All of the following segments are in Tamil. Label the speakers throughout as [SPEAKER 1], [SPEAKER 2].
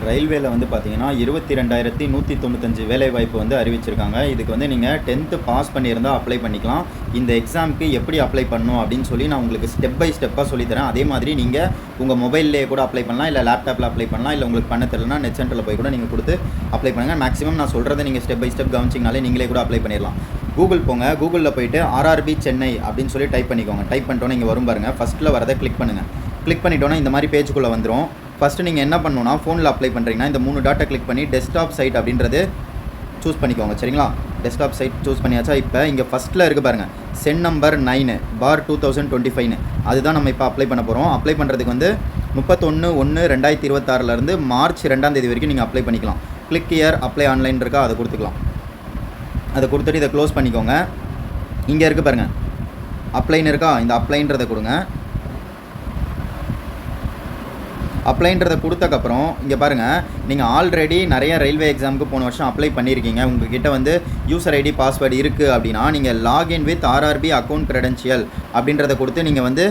[SPEAKER 1] ரயில்வேல வந்து பார்த்தீங்கன்னா 22,195 வேலைவாய்ப்பு வந்து அறிவிச்சிருக்காங்க. இதுக்கு வந்து நீங்க 10th பாஸ் பண்ணியிருந்தா அப்ளை பண்ணிக்கலாம். இந்த எக்ஸாம்க்கு எப்படி அப்ளை பண்ணணும் அப்படின்னு சொல்லி நான் உங்களுக்கு ஸ்டெப் பை ஸ்டெப்பா சொல்லித் தரேன். அதே மாதிரி நீங்க உங்க மொபைல்லேயே கூட அப்ளை பண்ணலாம், இல்ல லேப்டாப்ல அப்ளை பண்ணலாம், இல்ல உங்களுக்கு பண்ண தெரியலனா நெட் சென்டர்ல போய் கூட நீங்க கொடுத்து அப்ளை பண்ணுங்க. மேக்ஸிமம் நான் சொல்றதை நீங்க ஸ்டெப் பை ஸ்டெப் கவனிச்சிங்கனாலே நீங்களே கூட அப்ளை பண்ணிடலாம். கூகுள் போங்க. கூகுள்ல போயிட்டு ஆர்ஆர்பி சென்னை அப்படின்னு சொல்லி டைப் பண்ணிக்கோங்க. டைப் பண்ணிட்டோன்னே இங்கே வரும் பாருங்க. ஃபர்ஸ்ட்ல வரதை கிளிக் பண்ணுங்க. கிளிக் பண்ணிட்டோன்னா இந்த மாதிரி பேஜுக்குள்ளே வந்துடும். ஃபஸ்ட்டு நீங்கள் என்ன பண்ணணும்னா ஃபோனில் அப்ளை பண்ணுறீங்கன்னா இந்த 3 டாட்டை கிளிக் பண்ணி டெஸ்க்டாப் சைட் அப்படின்றது சூஸ் பண்ணிக்கோங்க. சரிங்களா? டெஸ்க்டாப் சைட் சூஸ் பண்ணியாச்சா? இப்போ இங்கே ஃபஸ்ட்டில் இருக்குது பாருங்கள், சென் நம்பர் 9/2025 அதுதான் நம்ம இப்போ அப்ளை பண்ண போகிறோம். அப்ளை பண்ணுறதுக்கு வந்து 31/1/2026 மார்ச் 2 வரைக்கும் நீங்கள் அப்ளை பண்ணிக்கலாம். கிளிக் இயர் அப்ளை ஆன்லைன் இருக்கா, அதை கொடுத்துக்கலாம். அதை கொடுத்துட்டு இதை க்ளோஸ் பண்ணிக்கோங்க. இங்கே இருக்குது பாருங்கள், அப்ளைன்னு இருக்கா, இந்த அப்ளைன்றதை கொடுங்க. அப்ளைன்றதை கொடுத்தக்கப்புறம் இங்கே பாருங்கள், நீங்கள் ஆல்ரெடி நிறைய ரயில்வே எக்ஸாமுக்கு போன வருஷம் அப்ளை பண்ணியிருக்கீங்க. உங்கள்கிட்ட வந்து யூசர் ஐடி பாஸ்வேர்டு இருக்குது அப்படின்னா நீங்கள் login with RRB account credential அப்படின்றத கொடுத்து நீங்கள் வந்து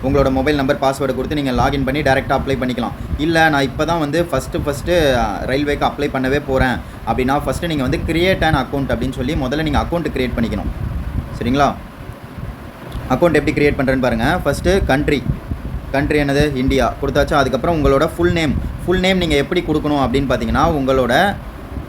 [SPEAKER 1] உங்களோட மொபைல் நம்பர் பாஸ்வேர்டு கொடுத்து நீங்கள் லாகின் பண்ணி டேரெக்டாக அப்ளை பண்ணிக்கலாம். இல்லை நான் இப்போ தான் வந்து ஃபஸ்ட்டு ரயில்வேக்கு அப்ளை பண்ணவே போகிறேன் அப்படின்னா ஃபஸ்ட்டு நீங்கள் வந்து கிரியேட் அன் அக்கௌண்ட் அப்படின்னு சொல்லி முதல்ல நீங்கள் அக்கௌண்ட் க்ரியேட் பண்ணிக்கணும். சரிங்களா? அக்கௌண்ட் எப்படி க்ரியேட் பண்ணுறேன்னு பாருங்கள். ஃபஸ்ட்டு கண்ட்ரி என்னது, இந்தியா கொடுத்தாச்சா? அதுக்கப்புறம் உங்களோட ஃபுல் நேம் நீங்கள் எப்படி கொடுக்கணும் அப்படின்னு பார்த்தீங்கன்னா உங்களோட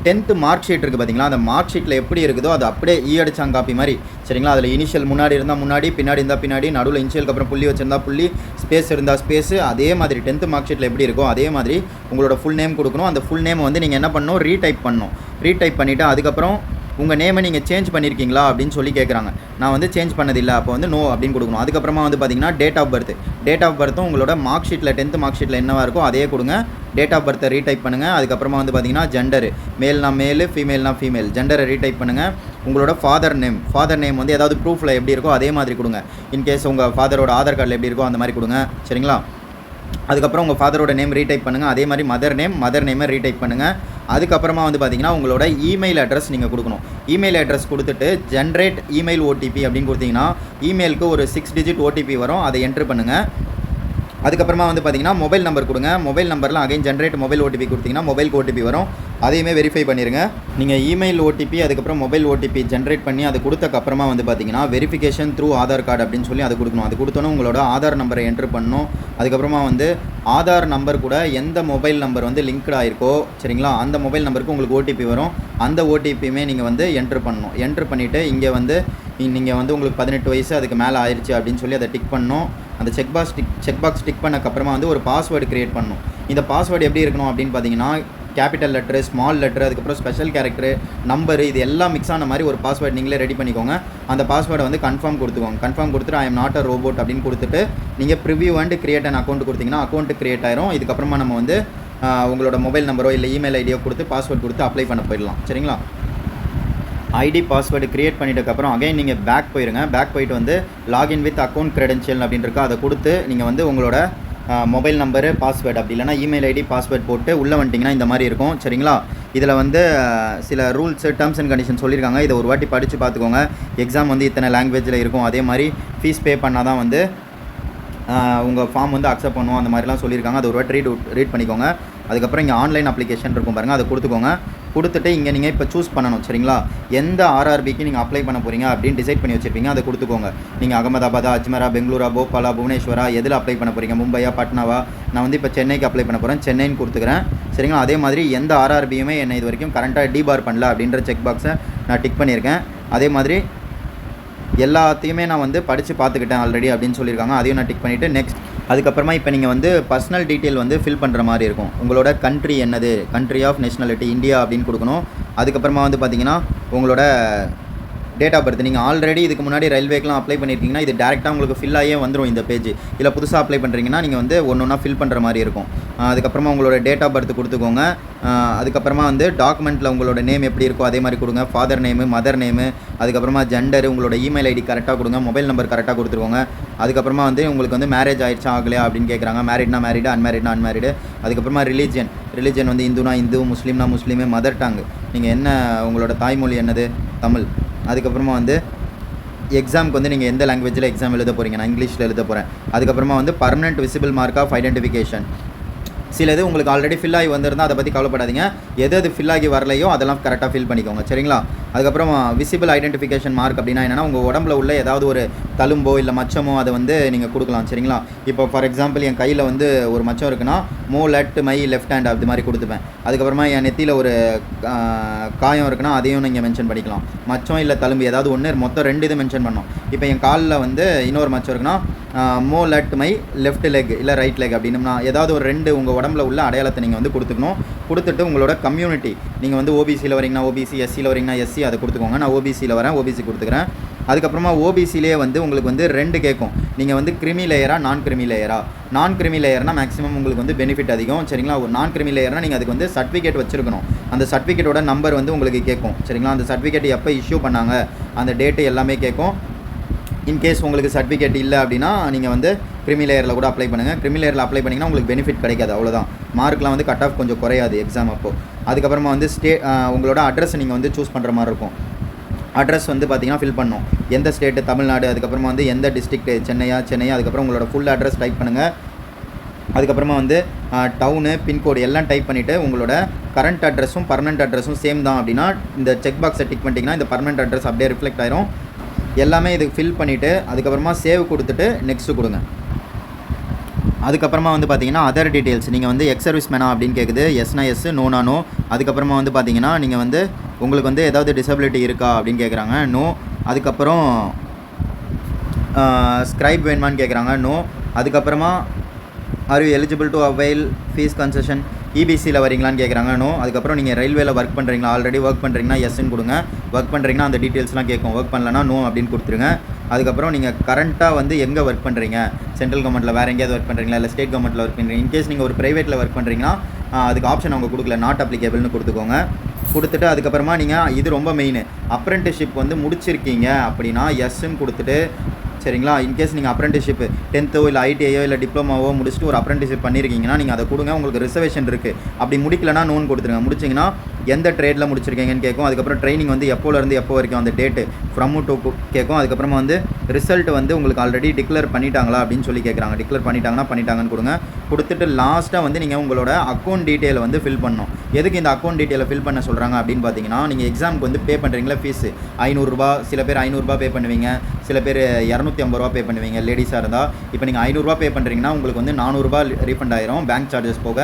[SPEAKER 1] 10th மார்க் ஷீட் இருக்குது பார்த்தீங்களா, அந்த மார்க் ஷீட்டில் எப்படி இருக்குதோ அது அப்படியே அடிச்சாங்க காப்பி மாதிரி. சரிங்களா? அதில் இனிஷியல் முன்னாடி இருந்தால் முன்னாடி, பின்னாடி இருந்தால் பின்னாடி, நடுவில் இனிஷியலுக்கு அப்புறம் புள்ளி வச்சிருந்தா புள்ளி, ஸ்பேஸ் இருந்தால் ஸ்பேஸு, அதே மாதிரி 10th மார்க் ஷீட்டில் எப்படி இருக்கோ அதே மாதிரி உங்களோட ஃபுல் நேம் கொடுக்கணும். அந்த ஃபுல் நேம் வந்து நீங்கள் என்ன பண்ணணும், ரீடைப் பண்ணிவிட்டு அதுக்கப்புறம் உங்கள் நேமை நீங்கள் சேஞ்ச் பண்ணியிருக்கீங்களா அப்படின்னு சொல்லி கேட்குறாங்க. நான் வந்து சேஞ்ச் பண்ணதில்லை, அப்போ வந்து நோ அப்படின்னு கொடுக்கணும். அதுக்கப்புறமா வந்து பார்த்தீங்கன்னா டேட் ஆஃப் பர்த்தும் உங்களோட மார்க் ஷீட்டில் 10th மார்க் ஷீட்டில் என்னவா இருக்கோ அதே கொடுங்க. டேட் ஆஃப் பர்த்தை ரீடைப் பண்ணுங்கள். அதுக்கப்புறமா வந்து பார்த்தீங்கன்னா ஜெண்டரு, மேல்னா மேலு, ஃபீமேல்னா ஃபீமேல், ஜெண்டரை ரீடைப் பண்ணுங்கள். உங்களோட ஃபாதர் நேம் வந்து ஏதாவது ப்ரூஃபில் எப்படி இருக்கோ அதே மாதிரி கொடுங்க. இன்கேஸ் உங்கள் ஃபாதரோட ஆதார் கார்டில் எப்படி இருக்கோ அந்த மாதிரி கொடுங்க. சரிங்களா? அதுக்கப்புறம் உங்கள் ஃபாதரோட நேம் ரீடைப் பண்ணுங்கள். அதே மாதிரி மதர் நேமை ரீடைப் பண்ணுங்கள். அதுக்கப்புறமா வந்து பார்த்தீங்கன்னா உங்களோட இமெயில் அட்ரஸ் நீங்கள் கொடுக்கணும். இமெயில் அட்ரஸ் கொடுத்துட்டு ஜென்ரேட் இமெயில் ஓடிபி அப்படின்னு கொடுத்தீங்கன்னா இமெயிலுக்கு ஒரு 6 டிஜிட் ஓடிபி வரும், அதை என்ட்ரு பண்ணுங்கள். அதுக்கப்புறமா வந்து பார்த்தீங்கன்னா மொபைல் நம்பர் கொடுங்க. மொபைல் நம்பரில் அகைன் ஜென்ரேட் மொபைல் ஓடிபி கொடுத்தீங்கன்னா மொபைலுக்கு ஓடிபி வரும், அதையுமே வெரிஃபை பண்ணிடுங்க. நீங்கள் இமெயில் ஓடிபி அதுக்கப்புறம் மொபைல் ஓடிபி ஜென்ரேட் பண்ணி அது கொடுத்தக்கப்புறமா வந்து பார்த்தீங்கன்னா வெரிஃபிகேஷன் த்ரூ ஆதார் கார்டு அப்படின்னு சொல்லி அது கொடுக்கணும். அது கொடுத்தோன்னே உங்களோட ஆதார் நம்பரை என்ட்ரு பண்ணணும். அதுக்கப்புறமா வந்து ஆதார் நம்பர் கூட எந்த மொபைல் நம்பர் வந்து லிங்க்டு ஆகிருக்கோ, சரிங்களா, அந்த மொபைல் நம்பருக்கு உங்களுக்கு ஓடிபி வரும். அந்த ஓடிபியுமே நீங்கள் வந்து என்ட்ரு பண்ணணும். என்ட்ரு பண்ணிவிட்டு இங்கே வந்து நீங்கள் வந்து உங்களுக்கு 18 வயசு அதுக்கு மேலே ஆயிடுச்சு அப்படின்னு சொல்லி அதை டிக் பண்ணணும். அந்த செக் பாக்ஸ் டிக் பண்ணக்கப்புறமா வந்து ஒரு பாஸ்வேர்டு க்ரியேட் பண்ணணும். இந்த பாஸ்வேர்டு எப்படி இருக்கணும் அப்படின்னு பார்த்தீங்கன்னா கேபிட்டல் லெட்ரு, ஸ்மால் லெட்ரு, அதுக்கப்புறம் ஸ்பெஷல் கேரக்டரு, நம்பரு, இது எல்லாம் மிக்ஸ் ஆன மாதிரி ஒரு பாஸ்வேர்டு நீங்களே ரெடி பண்ணிக்கோங்க. அந்த பாஸ்வேர்டை வந்து கன்ஃபார்ம் கொடுத்துட்டு I am not a robot அப்படின்னு கொடுத்துட்டு நீங்கள் preview and create an account கொடுத்தீங்கன்னா அக்கௌண்ட் கிரியேட் ஆயிரும். இதுக்கப்புறமா நம்ம வந்து உங்களோட மொபைல் நம்பரோ இல்லை இமெயில் ஐடியோ கொடுத்து பாஸ்வேர்டு கொடுத்து அப்ளை பண்ண போயிடலாம். சரிங்களா? ஐடி பாஸ்வேர்டு க்ரியேட் பண்ணிட்டதுக்கப்புறம் அகைன் நீங்கள் பேக் போயிட்டு வந்து லாகின் வித் அக்கௌண்ட் க்ரெடென்ஷியல் அப்படின்னு இருக்கா, அதை கொடுத்து நீங்கள் வந்து உங்களோட மொபைல் நம்பரு பாஸ்வேர்டு அப்படி இல்லைனா இமெயில் ஐடி பாஸ்வேர்டு போட்டு உள்ளே வந்துட்டிங்கன்னா இந்த மாதிரி இருக்கும். சரிங்களா? இதில் வந்து சில ரூல்ஸு, டேர்ம்ஸ் அண்ட் கண்டிஷன் சொல்லியிருக்காங்க. இதை ஒரு வாட்டி படித்து பார்த்துக்கோங்க. எக்ஸாம் வந்து இத்தனை லாங்குவேஜில் இருக்கும். அதே மாதிரி ஃபீஸ் பே பண்ணால் தான் வந்து உங்கள் ஃபார்ம் வந்து அக்செப்ட் பண்ணுவோம், அந்த மாதிரிலாம் சொல்லியிருக்காங்க. அது ஒரு வாட்டி ரீட் பண்ணிக்கோங்க. அதுக்கப்புறம் இங்கே ஆன்லைன் அப்ளிகேஷன் இருக்கும் பாருங்கள், அதை கொடுத்துட்டு இங்கே நீங்கள் இப்போ சூஸ் பண்ணணும். சரிங்களா? எந்த ஆர்ஆர்பிக்கு நீங்கள் அப்ளை பண்ண போகிறீங்க அப்படின்னு டிசைட் பண்ணி வச்சுருப்பீங்க, அதை கொடுத்துக்கோங்க. நீங்கள் அகமதாபாதா, அஜ்மரா, பெங்களூரா, போபாலா, புவனேஸ்வரா, எதில் அப்ளை பண்ண போகிறீங்க, மும்பையா, பட்னாவா? நான் வந்து இப்போ சென்னைக்கு அப்ளை பண்ண போகிறேன், சென்னைன்னு கொடுத்துக்கிறேன். சரிங்களா? அதே மாதிரி எந்த ஆர்ஆர்பியுமே என்னை இது வரைக்கும் கரண்ட்டாக டிபார் பண்ணல அப்படின்ற செக் பாக்ஸை நான் டிக் பண்ணியிருக்கேன். அதே மாதிரி எல்லாத்தையுமே நான் வந்து படித்து பார்த்துக்கிட்டேன் ஆல்ரெடி அப்படின்னு சொல்லியிருக்காங்க, அதையும் நான் டிக் பண்ணிவிட்டு நெக்ஸ்ட். அதுக்கப்புறமா இப்போ நீங்கள் வந்து பர்சனல் டீட்டெயில் வந்து ஃபில் பண்ணுற மாதிரி இருக்கும். உங்களோட கண்ட்ரி என்னது, கண்ட்ரி ஆஃப் நேஷனாலிட்டி இந்தியா அப்படின்னு கொடுக்கணும். அதுக்கப்புறமா வந்து பார்த்தீங்கன்னா உங்களோட டேட் ஆஃப் பர்த். நீங்கள் ஆல்ரெடி இதுக்கு முன்னாடி ரயில்வேக்கெலாம் அப்ளை பண்ணியிருக்கீங்கன்னா இது டேரெக்டாக உங்களுக்கு ஃபில் ஆகியே வந்துடும் இந்த பேஜ். இல்லை புதுசாக அப்ளை பண்ணுறீங்கன்னா நீங்கள் வந்து ஒன்றா ஃபில் பண்ணுற மாதிரி இருக்கும். அதுக்கப்புறமா உங்களோட டேட் ஆஃப் பர்த் கொடுத்துக்கோங்க. அதுக்கப்புறமா வந்து டாக்குமெண்ட்டில் உங்களோட நேம் எப்படி இருக்கோ அதே மாதிரி கொடுங்க. ஃபாதர் நேமு, மதர் நேமு, அதுக்கப்புறமா ஜெண்டரு, உங்களோட இமெயில் ஐடி கரெக்டாக கொடுங்க. மொபைல் நம்பர் கரெக்டாக கொடுத்துருக்கோங்க. அதுக்கப்புறமா வந்து உங்களுக்கு வந்து மேரேஜ் ஆகிடுச்சா ஆகலையா அப்படின்னு கேட்குறாங்க. மேரிட்னா மேரிடு, அன்மேரிடு. அதுக்கப்புறமா ரிலீஜன் வந்து இந்துனா இந்து, முஸ்லீம்னா முஸ்லீமு. மதர் டங், நீங்கள் என்ன உங்களோட தாய்மொழி என்னது, தமிழ். அதுக்கப்புறமா வந்து எக்ஸாமுக்கு வந்து நீங்கள் எந்த லாங்குவேஜில் எக்ஸாம் எழுத போகிறீங்க, நான் இங்கிலீஷில் எழுத போகிறேன். அதுக்கப்புறமா வந்து permanent visible mark of identification, சில இது உங்களுக்கு ஆல்ரெடி ஃபில் ஆகி வந்திருந்தால் அதை பற்றி கவலைப்படாதீங்க. எது ஃபில் ஆகி வரலையோ அதெல்லாம் கரெக்டாக ஃபில் பண்ணிக்கோங்க சரிங்களா. அதுக்கப்புறம் விசிபிள் ஐடென்டிஃபிகேஷன் மார்க் அப்படின்னா என்னென்னா உங்கள் உடம்புல உள்ள ஏதாவது ஒரு தழும்போ இல்லை மச்சமோ அதை வந்து நீங்கள் கொடுக்கலாம் சரிங்களா. இப்போ ஃபார் எக்ஸாம்பிள் என் கையில் வந்து ஒரு மச்சம் இருக்குன்னா மோ லெஃப்ட் மை லெஃப்ட் ஹேண்ட் அது மாதிரி கொடுத்துப்பேன். அதுக்கப்புறமா என் நெத்தியில் ஒரு காயம் இருக்குன்னா அதையும் நீங்கள் மென்ஷன் பண்ணிக்கலாம். மச்சம் இல்லை தழும்பு ஏதாவது ஒன்று மொத்தம் 2 இது மென்ஷன் பண்ணோம். இப்போ என் காலில் வந்து இன்னொரு மச்சம் இருக்குன்னா மோ லெஃப்ட் மை லெஃப்ட் லெக் இல்லை ரைட் லெக் அப்படின்னா ஏதாவது ஒரு 2 உங்கள் உடம்புல உள்ள அடையாளத்தை நீங்கள் வந்து கொடுத்துக்கணும். கொடுத்துட்டு உங்களோட கம்யூனிட்டி நீங்கள் வந்து ஓபிசியில் வரீங்கன்னா ஓபிசி, எஸ்சியில் வரீங்கன்னா எஸ்சி அதை கொடுத்துக்கோங்க. நான் ஓபிசியில் வரேன், ஓபிசி கொடுத்துக்கிறேன். அதுக்கப்புறமா ஓபிசிலே வந்து உங்களுக்கு வந்து 2 கேட்கும். நீங்கள் வந்து கிரிமி லேயரா நான் கிரிமி லேயரா. நான் கிரிமி லேயர்னால் மேக்ஸிமம் உங்களுக்கு வந்து பெனிஃபிட் அதிகம் சரிங்களா. ஒரு நான் கிரிமி லேயர்னால் நீங்கள் அதுக்கு வந்து சர்டிஃபிகேட் வச்சுருக்கணும். அந்த சர்டிஃபிகேட்டோட நம்பர் வந்து உங்களுக்கு கேட்கும் சரிங்களா. அந்த சர்டிஃபிகேட் எப்போ இஷ்யூ பண்ணாங்க அந்த டேட்டு எல்லாமே கேட்கும். இன்கேஸ் உங்களுக்கு சர்டிஃபிகேட் இல்லை அப்படின்னா நீங்கள் வந்து கிரிமி லேயரில் கூட அப்ளை பண்ணுங்கள். கிரிமி லேயரில் அப்ளை பண்ணிங்கன்னா உங்களுக்கு பெனிஃபிட் கிடைக்காது, அவ்வளோதான். மார்க்லாம் வந்து கட் ஆஃப் கொஞ்சம் குறையாது எக்ஸாம் அப்போது. அதுக்கப்புறமா வந்து உங்களோட அட்ரஸ் நீங்கள் வந்து சூஸ் பண்ணுற மாதிரி இருக்கும். அட்ரஸ் வந்து பார்த்திங்கன்னா ஃபில் பண்ணணும். எந்த ஸ்டேட்டு தமிழ்நாடு, அதுக்கப்புறமா வந்து எந்த டிஸ்ட்ரிக்ட் சென்னையா, அதுக்கப்புறம் உங்களோட ஃபுல் அட்ரஸ் டைப் பண்ணுங்கள். அதுக்கப்புறமா வந்து டவுனு பின்கோடு எல்லாம் டைப் பண்ணிவிட்டு உங்களோட கரண்ட் அட்ரஸும் பர்மனெண்ட் அட்ரஸும் சேம் தான் அப்படின்னா இந்த செக் பாக்ஸை டிக் பண்ணிட்டீங்கன்னா இந்த பர்மனெண்ட் அட்ரஸ் அப்படியே ரிஃப்ளெக்ட் ஆயிரும். எல்லாமே இதுக்கு ஃபில் பண்ணிவிட்டு அதுக்கப்புறமா சேவ் கொடுத்துட்டு நெக்ஸ்ட்டு கொடுங்க. அதுக்கப்புறமா வந்து பார்த்தீங்கன்னா அதர் டீட்டெயில்ஸ் நீங்கள் வந்து எக்ஸ் சர்வீஸ் மேனா அப்படின்னு கேட்குது. எஸ்னா எஸ், நோனா நோ. அதுக்கப்புறமா வந்து பார்த்தீங்கன்னா நீங்கள் வந்து உங்களுக்கு வந்து ஏதாவது டிசபிலிட்டி இருக்கா அப்படின்னு கேட்குறாங்க, நோ. அதுக்கப்புறம் ஸ்க்ரைப் வேணுமான்னு கேட்குறாங்க, நோ. அதுக்கப்புறமா are you eligible to avail fees concession, இபிசியில் வரீங்களான்னு கேட்குறாங்க, நோ. அதுக்கப்புறம் நீங்கள் ரயில்வேல ஒர்க் பண்ணுறீங்களா, ஆல்ரெடி ஒர்க் பண்ணுறீங்கன்னா எஸ்ன்னு கொடுங்க. ஒர்க் பண்ணுறீங்கன்னா அந்த டீட்டெயில்ஸ்லாம் கேட்கும். ஒர்க் பண்ணலன்னா நோ அப்படின்னு கொடுத்துருங்க. அதுக்கப்புறம் நீங்கள் கரண்ட்டாக வந்து எங்கே ஒர்க் பண்ணுறீங்க, சென்ட்ரல் கவர்மெண்ட்டில் வேறு எங்கேயாவது ஒர்க் பண்ணுறீங்களா இல்லை ஸ்டேட் கவர்மெண்ட்டில் ஒர்க் பண்ணுறீங்க. இன்கேஸ் நீங்கள் ஒரு ப்ரைவேட்டில் ஒர்க் பண்ணுறீங்கன்னா அதுக்கு ஆப்ஷன் அவங்க கொடுக்கல, நாட் அப்ளிகேபிள்னு கொடுத்துக்கோங்க. கொடுத்துட்டு அதுக்கப்புறமா நீங்கள் இது ரொம்ப மெயின், அப்ரெண்டிஸ்ஷிப் வந்து முடிச்சிருக்கீங்க அப்படின்னா எஸ்ன்னு கொடுத்துட்டு சரிங்களா. இன்கேஸ் நீங்கள் அப்ரெண்டிஸ்ஷிப் 10th இல்லை ஐடிஐயோ இல்லை டிப்ளமாவோ முடிச்சுட்டு ஒரு அப்ரெண்டிஸ்ஷிப் பண்ணியிருக்கீங்கன்னா நீங்கள் அதை கொடுங்க. உங்களுக்கு ரிசர்வேஷன் இருக்குது. அப்படி முடிக்கலன்னா நோன் கொடுத்துருங்க. முடிச்சிங்கன்னா எந்த ட்ரேடில் முடிச்சிருக்கீங்கன்னு கேட்கும். அதுக்கப்புறம் ட்ரைனிங் வந்து எப்போலேருந்து எப்போ வரைக்கும் அந்த டேட்டு ஃப்ரம் டு கேட்கும். அதுக்கப்புறமா வந்து ரிசல்ட் வந்து உங்களுக்கு ஆல்ரெடி டிக்ளேர் பண்ணிட்டாங்களா அப்படின்னு சொல்லி கேட்குறாங்க. டிக்ளேர் பண்ணிட்டாங்கன்னா பண்ணிட்டாங்கன்னு கொடுங்க. கொடுத்துட்டு லாஸ்ட்டாக வந்து நீங்கள் உங்களோட அக்கௌண்ட் டீட்டெயிலை வந்து ஃபில் பண்ணணும். எதுக்கு இந்த அக்கௌண்ட் டீட்டெயிலை ஃபில் பண்ண சொல்கிறாங்க அப்படின்னு பார்த்தீங்கன்னா நீங்கள் எக்ஸாமுக்கு வந்து பே பண்ணுறீங்களா ஃபீஸு 500 சில பேர் 500 பே பண்ணுவீங்க, சில பேர் 250 பே பண்ணுவீங்க லேடிஸாக இருந்தால். இப்போ நீங்கள் 500 பே பண்ணுறீங்கன்னா உங்களுக்கு வந்து 400 ரீஃபண்ட் ஆயிரும் பேங்க் சார்ஜஸ் போக.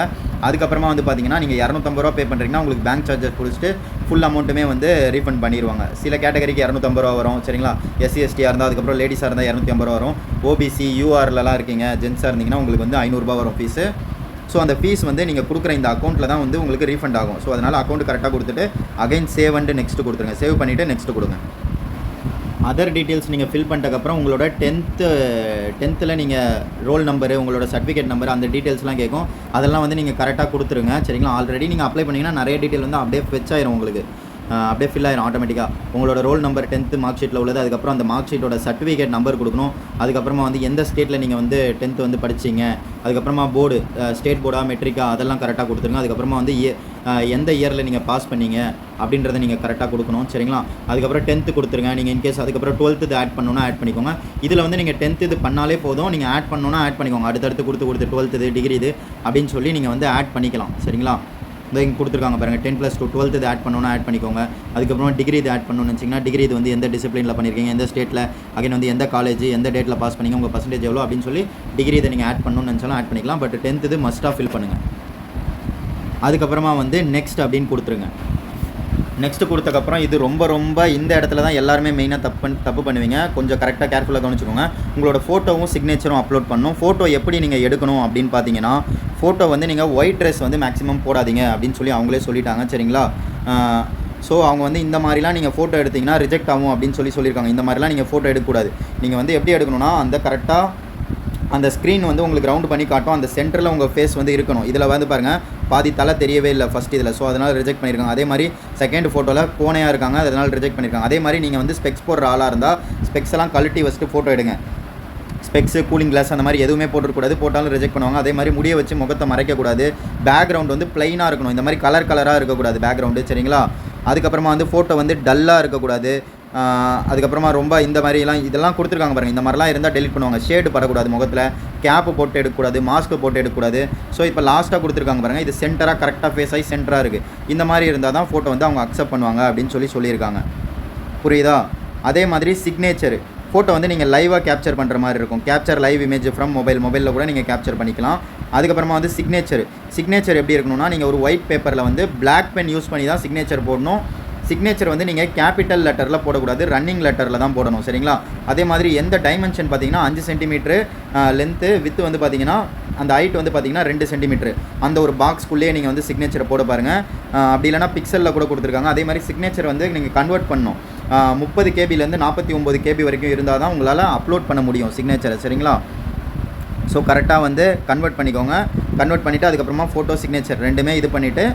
[SPEAKER 1] அதுக்கப்புறமா வந்து பார்த்தீங்கன்னா நீங்கள் 250 பே பண்ணுறீங்கன்னா உங்களுக்கு பேங்க் சார்ஜஸ் பிடிச்சிட்டு ஃபுல் அமௌண்ட்டுமே வந்து ரீஃபண்ட் பண்ணிடுவாங்க. சில கேட்டகரிக்கு 250 வரும் சரிங்களா. எஸ்சி எஸ்டியாக இருந்தால், அதுக்கப்புறம் லேடிஸாக இருந்தால் 250 வரும். ஓபிசி யூஆர்லலாம் இருக்கீங்க ஜென்ஸாக இருந்தீங்கன்னா உங்களுக்கு வந்து 500 வரும் ஃபீஸு. ஸோ அந்த ஃபீஸ் வந்து நீங்கள் கொடுக்குற இந்த அக்கௌண்ட்டில் தான் வந்து உங்களுக்கு ரீஃபண்ட் ஆகும். ஸோ அதனால் அக்கௌண்ட் கரெக்டாக கொடுத்துட்டு அகைன் சேவ் அண்ட் நெக்ஸ்ட்டு கொடுத்துருங்க. சேவ் பண்ணிவிட்டு நெக்ஸ்ட்டு கொடுங்க. அதர் டீட்டெயில்ஸ் நீங்கள் ஃபில் பண்ணிட்டக்கப்புறம் உங்களோட 10th நீங்கள் ரோல் நம்பரு, உங்களோட சர்டிஃபிகேட் நம்பர், அந்த டீட்டெயில்ஸ்லாம் கேட்கும். அதெல்லாம் வந்து நீங்கள் கரெக்டாக கொடுத்துருங்க சரிங்களா. ஆல்ரெடி நீங்கள் அப்ளை பண்ணிங்கன்னா நிறைய டீட்டெயில் வந்து அப்படியே ஃபெச் ஆயிரும், உங்களுக்கு அப்படியே ஃபில் ஆயிரும் ஆட்டோமேட்டிக்காக. உங்களோட ரோல் நம்பர் 10th மார்க் ஷீட்டில் உள்ளது. அதுக்கப்புறம் அந்த மார்க் ஷீட்டோட சர்டிஃபிகேட் நம்பர் கொடுக்கணும். அதுக்கப்புறமா வந்து எந்த ஸ்டேட்டில் நீங்கள் வந்து 10th வந்து படிச்சிங்க, அதுக்கப்புறமா போர்டு ஸ்டேட் போர்டா மெட்ரிக்கா அதெல்லாம் கரெக்டாக கொடுத்துருங்க. அதுக்கப்புறமா வந்து எந்த இயரில் நீங்கள் பாஸ் பண்ணீங்க அப்படின்றத நீங்கள் கரெக்டாக கொடுக்கணும் சரிங்களா. அதுக்கப்புறம் 10th கொடுத்துருங்க. நீங்கள் இன்கேஸ் அதுக்கப்புறம் 12th இது ஆட் பண்ணணும்னா ஆட் பண்ணிக்கோங்க. இதில் வந்து நீங்கள் 10th இது பண்ணாலே போதும், நீங்கள் ஆட் பண்ணணும்னா ஆட் பண்ணிக்கோங்க. அடுத்தடுத்து கொடுத்து 12th இது டிகிரி இது அப்படின்னு சொல்லி நீங்கள் வந்து ஆட் பண்ணிக்கலாம் சரிங்களா. இந்த இங்கே கொடுத்துருக்காங்க பாருங்கள், 10+2 12th இது ஆட் பண்ணணும்னா ஆட் பண்ணிக்கோங்க. அதுக்கப்புறமா டிகிரி இது ஆட் பண்ணணும்னு வச்சிங்கன்னா டிகிரி இது வந்து எந்த டிசிப்ளினில் பண்ணியிருக்கீங்க, எந்த ஸ்டேட்டில், அகைன் வந்து எந்த காலேஜ், எந்த டேட்டில் பாஸ் பண்ணிங்க, உங்கள் பர்சன்டேஜ் எவ்வளோ அப்படின்னு சொல்லி டிகிரி இதை நீங்கள் ஆட் பண்ணணும்னு நினச்சாலும் ஆட் பண்ணிக்கலாம். பட் 10th இது மஸ்ட்டாக ஃபில் பண்ணுங்கள். அதுக்கப்புறமா வந்து நெக்ஸ்ட் அப்படின்னு கொடுத்துருங்க. நெக்ஸ்ட்டு கொடுத்தக்கப்புறம் இது ரொம்ப இந்த இடத்துல தான் எல்லாருமே மெயினாக தப்பு பண்ணுவீங்க. கொஞ்சம் கரெக்டாக கேர்ஃபுல்லாக கவனிச்சுக்கோங்க. உங்களோட ஃபோட்டோவும் சிக்னேச்சரும் அப்லோட் பண்ணணும். ஃபோட்டோ எப்படி நீங்கள் எடுக்கணும் அப்படின்னு பார்த்தீங்கன்னா ஃபோட்டோ வந்து நீங்கள் ஒயிட் ட்ரெஸ் வந்து மேக்ஸிமம் போடாதீங்க அப்படின்னு சொல்லி அவங்களே சொல்லிட்டாங்க சரிங்களா. ஸோ அவங்க வந்து இந்த மாதிரிலாம் நீங்கள் ஃபோட்டோ எடுத்திங்கன்னா ரிஜெக்ட் ஆகும் அப்படின்னு சொல்லியிருக்காங்க. இந்த மாதிரிலாம் நீங்கள் ஃபோட்டோ எடுக்கக்கூடாது. நீங்கள் வந்து எப்படி எடுக்கணும்னா அந்த கரெக்டாக அந்த ஸ்க்ரீன் வந்து உங்களுக்கு ரவுண்ட் பண்ணி காட்டும். அந்த சென்டரில் உங்கள் ஃபேஸ் வந்து இருக்கணும். இதில் வந்து பாருங்கள் பாதி தலை தெரியவே இல்லை ஃபஸ்ட் இதில். ஸோ அதனால் ரிஜெக்ட் பண்ணியிருக்காங்க. அதே மாதிரி செகண்ட் ஃபோட்டோவில் கோணையாக இருக்காங்க, அதனால் ரிஜெக்ட் பண்ணியிருக்காங்க. அதே மாதிரி நீங்கள் வந்து ஸ்பெக்ஸ் போடுற ஆளாக இருந்தால் ஸ்பெக்ஸ் எல்லாம் கழட்டி வச்சுட்டு ஃபோட்டோ எடுங்க. ஸ்பெக்ஸு, கூலிங் கிளாஸ் அந்த மாதிரி எதுவுமே போட்டுக்கூடாது, போட்டாலும் ரிஜெக்ட் பண்ணுவாங்க. அதே மாதிரி முடிய வச்சு முகத்தை மறைக்கக்கூடாது. பேக்ரவுண்ட் வந்து ப்ளைனாக இருக்கணும். இந்த மாதிரி கலராக இருக்கக்கூடாது பேக்ரவுண்டு சரிங்களா. அதுக்கப்புறமா வந்து ஃபோட்டோ வந்து டல்லாக இருக்கக்கூடாது. அதுக்கப்புறமா ரொம்ப இந்த மாதிரிலாம் இதெல்லாம் கொடுத்துருக்காங்க பாருங்கள். இந்த மாதிரிலாம் இருந்தால் டெலிட் பண்ணுவாங்க. ஷேடு படக்கூடாது முகத்தில், கேப்பு போட்டு எடுக்கக்கூடாது, மாஸ்க்கு போட்டு எடுக்கக்கூடாது. ஸோ இப்போ லாஸ்ட்டாக கொடுத்துருக்காங்க பாருங்கள், இது சென்டராக கரெக்டாக ஃபேஸ் ஆகி சென்டராக இருக்குது. இந்த மாதிரி இருந்தால் தான் ஃபோட்டோ வந்து அவங்க அக்செப்ட் பண்ணுவாங்க அப்படின்னு சொல்லியிருக்காங்க. புரியுதா? அதே மாதிரி சிக்னேச்சர் ஃபோட்டோ வந்து நீங்கள் லைவாக கேப்சர் பண்ணுற மாதிரி இருக்கும். கேப்சர் லைவ் இமேஜ் ஃப்ரம் மொபைலில் கூட நீங்கள் கேப்சர் பண்ணிக்கலாம். அதுக்கப்புறமா வந்து சிக்னேச்சர் எப்படி இருக்கணும்னா, நீங்கள் ஒரு ஒயிட் பேப்பரில் வந்து பிளாக் பென் யூஸ் பண்ணி தான் சிக்னேச்சர் போடணும். சிக்னேச்சர் வந்து நீங்கள் கேபிட்டல் லெட்டரில் போடக்கூடாது, ரன்னிங் லெட்டரில் தான் போடணும். சரிங்களா? அதே மாதிரி எந்த டைமென்ஷன் பார்த்தீங்கன்னா 5 சென்டிமீட்ரு லென்த்து, வித்து வந்து பார்த்தீங்கன்னா அந்த ஹைட் வந்து பார்த்தீங்கன்னா 2 சென்டிமீட்ரு. அந்த ஒரு பாக்ஸ்க்குள்ளேயே நீங்கள் வந்து சிக்னேச்சரை போட பாருங்கள். அப்படி இல்லைனா பிக்சலில் கூட கொடுத்துருக்காங்க. அதே மாதிரி சிக்னேச்சர் வந்து நீங்கள் கன்வெர்ட் பண்ணணும். 30 கேபிலேருந்து 49 கேபி வரைக்கும் இருந்தால் தான் உங்களால் அப்லோட் பண்ண முடியும் சிக்னேச்சரை. சரிங்களா? ஸோ கரெக்டாக வந்து கன்வெர்ட் பண்ணிக்கோங்க. கன்வெர்ட் பண்ணிவிட்டு அதுக்கப்புறமா ஃபோட்டோ சிக்னேச்சர் ரெண்டுமே இது பண்ணிவிட்டு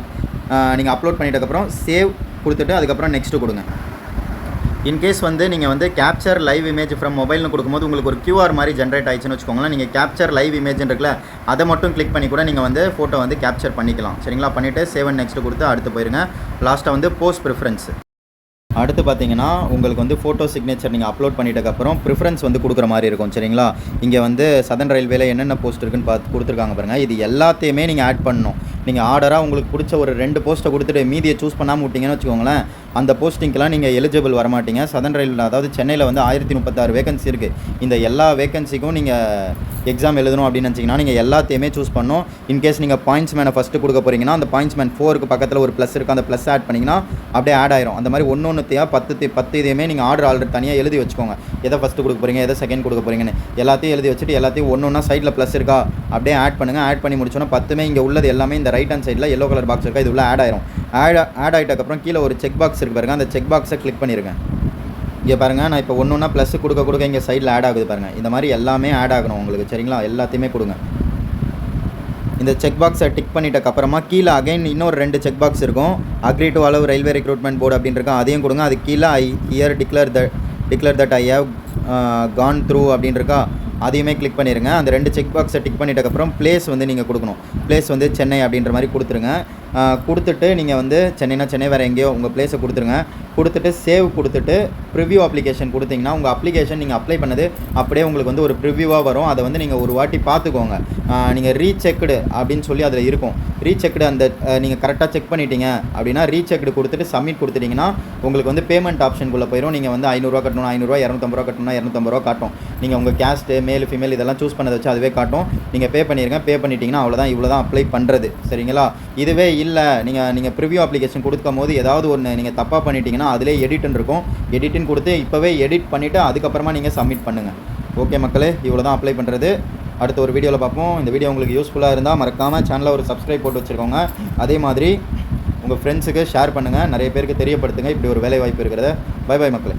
[SPEAKER 1] நீங்கள் அப்லோட் பண்ணிட்டதுக்கப்புறம் சேவ் கொடுத்துட்டு அதுக்கப்புறம் நெக்ஸ்ட்டு கொடுங்க. இன்கேஸ் வந்து நீங்கள் வந்து கேப்சர் லைவ் இமேஜ் ஃப்ரம் மொபைல்னு கொடுக்கும்போது உங்களுக்கு ஒரு QR மாதிரி ஜென்ரேட் ஆயிடுச்சுன்னு வச்சுக்கோங்களேன். நீங்கள் கேப்சர் லைவ் இமேஜ்னு இருக்குல்ல, அதை மட்டும் கிளிக் பண்ணி கூட நீங்கள் வந்து ஃபோட்டோ வந்து கேப்சர் பண்ணிக்கலாம். சரிங்களா? பண்ணிவிட்டு சேவ் அண்ட் நெக்ஸ்ட்டு கொடுத்து அடுத்து போயிருங்க. லாஸ்ட்டாக வந்து போஸ்ட் ப்ரிஃபரன்ஸ். அடுத்து பார்த்தீங்கன்னா உங்களுக்கு வந்து ஃபோட்டோ சிக்னேச்சர் நீங்கள் அப்லோட் பண்ணிட்டதுக்கப்புறம் ப்ரிஃபரன்ஸ் வந்து கொடுக்குற மாதிரி இருக்கும். சரிங்களா? இங்கே வந்து சதர்ன் ரயில்வேல என்னென்ன போஸ்ட் இருக்குன்னு பார்த்து கொடுத்துருக்காங்க பாருங்கள். இது எல்லாத்தையுமே நீங்கள் ஆட் பண்ணணும். நீங்கள் ஆர்டராக உங்களுக்கு பிடிச்ச ஒரு 2 போஸ்ட்டை கொடுத்துட்டு மீதியை சூஸ் பண்ணாமல் விட்டிங்கன்னு வச்சுக்கோங்களேன், அந்த போஸ்டிங்கெலாம் நீங்கள் எலிஜிபிள் வரமாட்டீங்க. சதர்ன் ரயில்வே அதாவது சென்னையில் வந்து 1036 வேகன்சி இருக்குது. இந்த எல்லா வேகன்சிக்கும் நீங்கள் எக்ஸாம் எழுதணும் அப்படின்னு நினச்சிங்கன்னா நீங்கள் எல்லாத்தையுமே சூஸ் பண்ணணும். இன்கேஸ் நீங்கள் பாயிண்ட்ஸ் மேனை ஃபஸ்ட்டு கொடுக்க போகிறீங்கன்னா அந்த பாயிண்ட்ஸ் மேன் 4க்கு பக்கத்தில் ஒரு ப்ளஸ் இருக்குது, அந்த ப்ளஸ் ஆட் பண்ணிங்கன்னா அப்படியே ஆட் ஆயிரும். அந்த மாதிரி ஒன்றுத்தையாக 10 இதையுமே நீங்கள் ஆர்டர் தனியாக எழுதி வச்சுக்கோங்க. எதை ஃபஸ்ட்டு கொடுக்க போகிறீங்க, எதை செகண்ட் கொடுக்க போகிறீங்கன்னு எல்லாத்தையும் எழுதி வச்சுட்டு எல்லாத்தையும் ஒன்றா சைடில் ப்ளஸ் இருக்கா அப்படியே ஆட் பண்ணுங்கள். ஆட் பண்ணி முடிச்சோன்னா 10மே இங்கே உள்ளது எல்லாமே இந்த ரைட் ஹேண்ட் சைடில் எல்லோ கலர் பாக்ஸ் இருக்கா இது உள்ள ஆட் ஆயிரும். ஆட் ஆகிட்டக்கப்புறம் கீழே ஒரு செக் பாக்ஸ் இருக்குது பாருங்கள், அந்த செக் பாக்ஸை கிளிக் பண்ணிடுங்க. இங்கே பாருங்கள், நான் இப்போ ஒன்றா ப்ளஸ் கொடுக்க இங்கே சைடில் ஆட் ஆகுது பாருங்கள். இந்த மாதிரி எல்லாமே ஆட் ஆகணும் உங்களுக்கு. சரிங்களா? எல்லாத்தையுமே கொடுங்க. இந்த செக் பாக்ஸை டிக் பண்ணிட்டக்கப்புறமா கீழே அகைன் இன்னொரு 2 செக் பாக்ஸ் இருக்கும். Agree to allow railway recruitment board அப்படின்னு இருக்கா, அதையும் கொடுங்க. அது கீழே declare that I have gone through அப்படின்னு இருக்கா, அதையுமே கிளிக் பண்ணிடுங்க. அந்த 2 செக் பாக்ஸை டிக் பண்ணிட்டக்கப்புறம் பிளேஸ் வந்து நீங்கள் கொடுக்கணும். பிளேஸ் வந்து சென்னை அப்படின்ற மாதிரி கொடுத்துருங்க. கொடுத்துட்டு நீங்கள் வந்து சென்னை வேறு எங்கேயோ உங்கள் பிளேஸை கொடுத்துருங்க. கொடுத்துட்டு சேவ் கொடுத்துட்டு ப்ரிவ்யூ அப்ளிகேஷன் கொடுத்தீங்கன்னா உங்கள் அப்ளிகேஷன் நீங்கள் அப்ளை பண்ணது அப்படியே உங்களுக்கு வந்து ஒரு ப்ரிவ்யூவாக வரும். அதை வந்து நீங்கள் ஒரு வாட்டி பார்த்துக்கோங்க. நீங்கள் ரீசெக்டு அப்படின்னு சொல்லி அதில் இருக்கும். ரீசெக்டு அந்த நீங்கள் கரெக்டாக செக் பண்ணிட்டீங்க அப்படின்னா ரீசெக்டு கொடுத்துட்டு சப்மிட் கொடுத்துட்டிங்கன்னா உங்களுக்கு வந்து பேமெண்ட் ஆப்ஷனுக்குள்ளே போயிடும். நீங்கள் வந்து 500 கட்டணும், 500, 250 கட்டணும்னா 250 காட்டும். நீங்கள் உங்கள் கேஸ்ட்டு மேல் ஃபீமேல் இதெல்லாம் சூஸ் பண்ணதை வச்சு அதுவே காட்டும். நீங்கள் பே பண்ணிடுங்க. பே பண்ணிட்டீங்கன்னா அவ்வளோதான், இவ்வளோ தான் அப்ளை பண்ணுறது. சரிங்களா? இதுவே இல்லை நீங்கள் ப்ரிவ்யூ அப்ளிகேஷன் கொடுக்கும் போது ஏதாவது ஒன்று நீங்கள் தப்பாக பண்ணிட்டீங்கன்னா அதிலே எடிட்னு இருக்கும். எடிட்னு கொடுத்து இப்போவே எடிட் பண்ணிவிட்டு அதுக்கப்புறமா நீங்கள் சப்மிட் பண்ணுங்கள். ஓகே மக்களே, இவ்வளோ தான் அப்ளை பண்ணுறது. அடுத்த ஒரு வீடியோவில் பார்ப்போம். இந்த வீடியோ உங்களுக்கு யூஸ்ஃபுல்லாக இருந்தால் மறக்காமல் சேனலில் ஒரு சப்ஸ்கிரைப் போட்டு வச்சுருக்கோங்க. அதே மாதிரி உங்கள் ஃப்ரெண்ட்ஸுக்கு ஷேர் பண்ணுங்கள், நிறைய பேருக்கு தெரியப்படுத்துங்க இப்படி ஒரு வேலை வாய்ப்பு இருக்கிறத. பை பை மக்களே.